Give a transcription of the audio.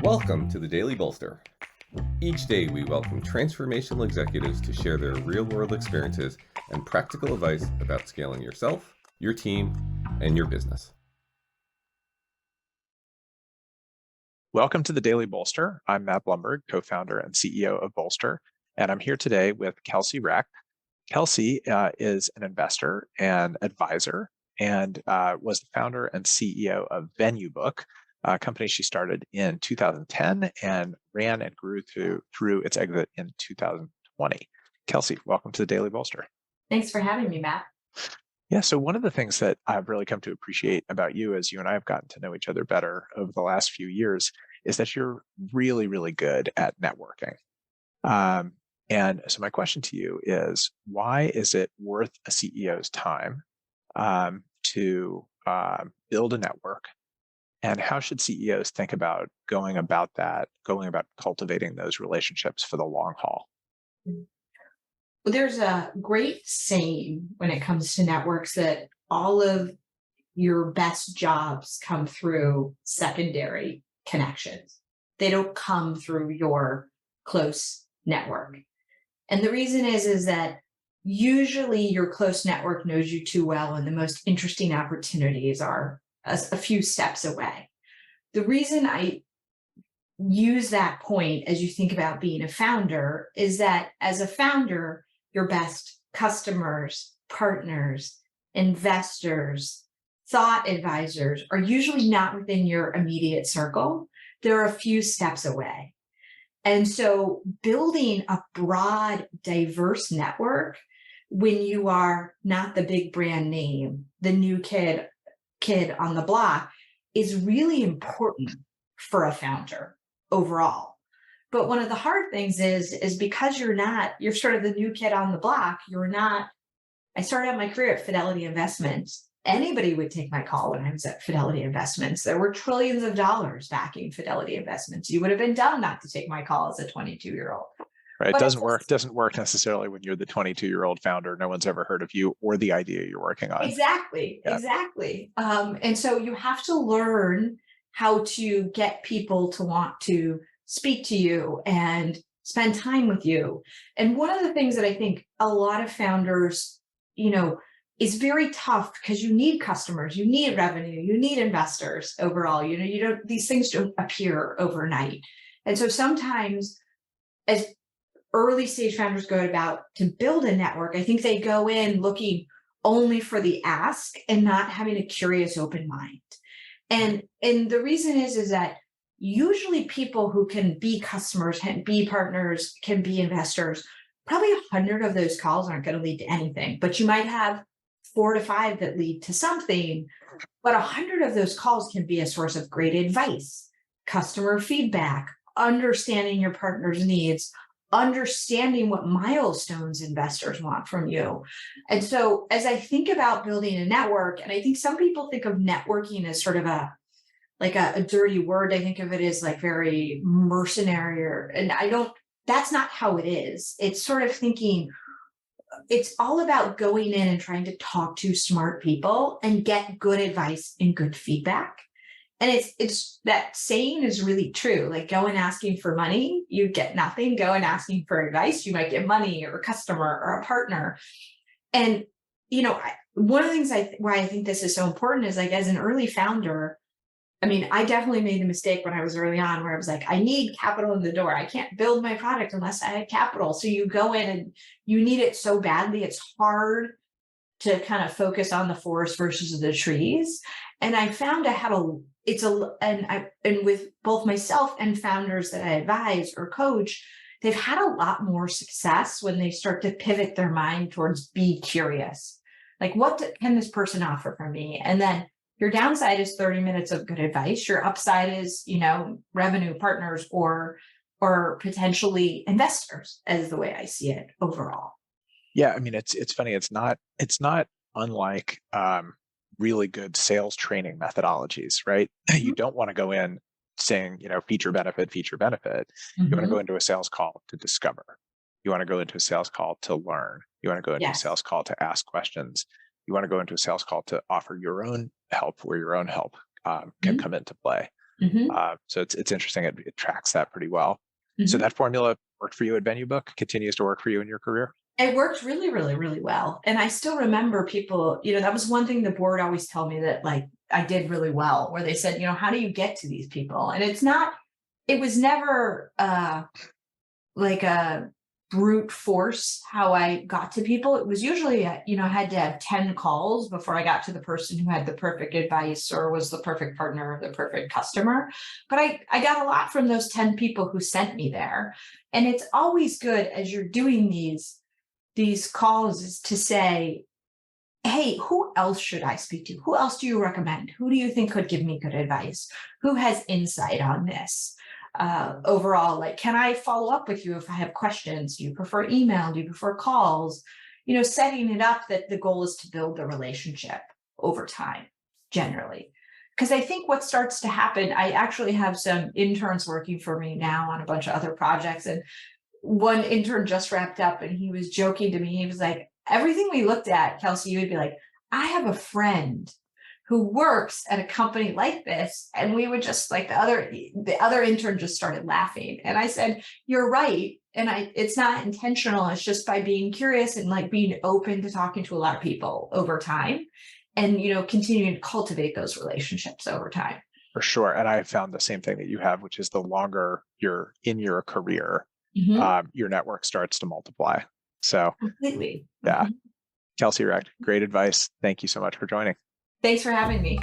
Welcome to the Daily Bolster. Each day we welcome transformational executives to share their real-world experiences and practical advice about scaling yourself, your team, and your business. Welcome to the Daily Bolster. I'm Matt Blumberg, co-founder and CEO of Bolster, and I'm here today with Kelsey Recht. Kelsey is an investor and advisor and was the founder and CEO of VenueBook, a company she started in 2010 and ran and grew through its exit in 2020. Kelsey, welcome to the Daily Bolster. Thanks for having me, Matt. Yeah, so one of the things that I've really come to appreciate about you as you and I have gotten to know each other better over the last few years is that you're really, really good at networking. And so my question to you is, why is it worth a CEO's time to build a network? And how should CEOs think about going about cultivating those relationships for the long haul? Well, there's a great saying when it comes to networks that all of your best jobs come through secondary connections. They don't come through your close network. And the reason is that usually your close network knows you too well, and the most interesting opportunities are a few steps away. The reason I use that point as you think about being a founder is that as a founder, your best customers, partners, investors, thought advisors are usually not within your immediate circle. They're a few steps away. And so building a broad, diverse network when you are not the big brand name, the new kid on the block, is really important for a founder overall. But one of the hard things is because you're sort of the new kid on the block, I started out my career at Fidelity Investments. Anybody would take my call when I was at Fidelity Investments. There were trillions of dollars backing Fidelity Investments. You would have been dumb not to take my call as a 22-year-old. Right. It doesn't work necessarily when you're the 22-year-old founder. No one's ever heard of you or the idea you're working on. Exactly. And so you have to learn how to get people to want to speak to you and spend time with you. And one of the things that I think a lot of founders, is very tough because you need customers, you need revenue, you need investors overall. These things don't appear overnight. And so sometimes as early stage founders go about to build a network, I think they go in looking only for the ask and not having a curious open mind. And the reason is that usually people who can be customers, can be partners, can be investors, probably 100 of those calls aren't going to lead to anything, but you might have 4 to 5 that lead to something. But 100 of those calls can be a source of great advice, customer feedback, understanding your partner's needs, understanding what milestones investors want from you. And so as I think about building a network, and I think some people think of networking as sort of a dirty word. I think of it as like very mercenary, that's not how it is. It's sort of thinking, it's all about going in and trying to talk to smart people and get good advice and good feedback. And it's that saying is really true. Like, go and asking for money, you get nothing. Go and asking for advice, you might get money or a customer or a partner. And, one of the things why I think this is so important is, like, as an early founder, I definitely made the mistake when I was early on where I was like, I need capital in the door. I can't build my product unless I had capital. So you go in and you need it so badly. It's hard to kind of focus on the forest versus the trees. And I found and with both myself and founders that I advise or coach, they've had a lot more success when they start to pivot their mind towards be curious. Like, what can this person offer for me? And then your downside is 30 minutes of good advice. Your upside is, revenue partners or potentially investors, as the way I see it overall. Yeah, it's funny. It's not unlike really good sales training methodologies, right? Mm-hmm. You don't want to go in saying, feature benefit. Mm-hmm. You want to go into a sales call to discover. You want to go into a sales call to learn. You want to go into a sales call to ask questions. You want to go into a sales call to offer your own help where your own help can come into play. So it's interesting. It tracks that pretty well. So that formula worked for you at VenueBook, continues to work for you in your career? It worked really, really, really well. And I still remember people, that was one thing the board always told me that like I did really well, where they said, how do you get to these people? And it was never like a brute force how I got to people. It was usually, I had to have 10 calls before I got to the person who had the perfect advice or was the perfect partner or the perfect customer. But I got a lot from those 10 people who sent me there. And it's always good as you're doing these calls is to say, hey, who else should I speak to? Who else do you recommend? Who do you think could give me good advice? Who has insight on this? Overall, like, can I follow up with you if I have questions? Do you prefer email? Do you prefer calls? Setting it up that the goal is to build the relationship over time, generally. Because I think what starts to happen, I actually have some interns working for me now on a bunch of other projects. And one intern just wrapped up and he was joking to me. He was like, everything we looked at, Kelsey, you would be like, I have a friend who works at a company like this. And we would just like the other intern just started laughing. And I said, you're right. And it's not intentional. It's just by being curious and like being open to talking to a lot of people over time and, continuing to cultivate those relationships over time. For sure. And I found the same thing that you have, which is the longer you're in your career, your network starts to multiply. So completely. Yeah. Kelsey Recht, great advice. Thank you so much for joining. Thanks for having me.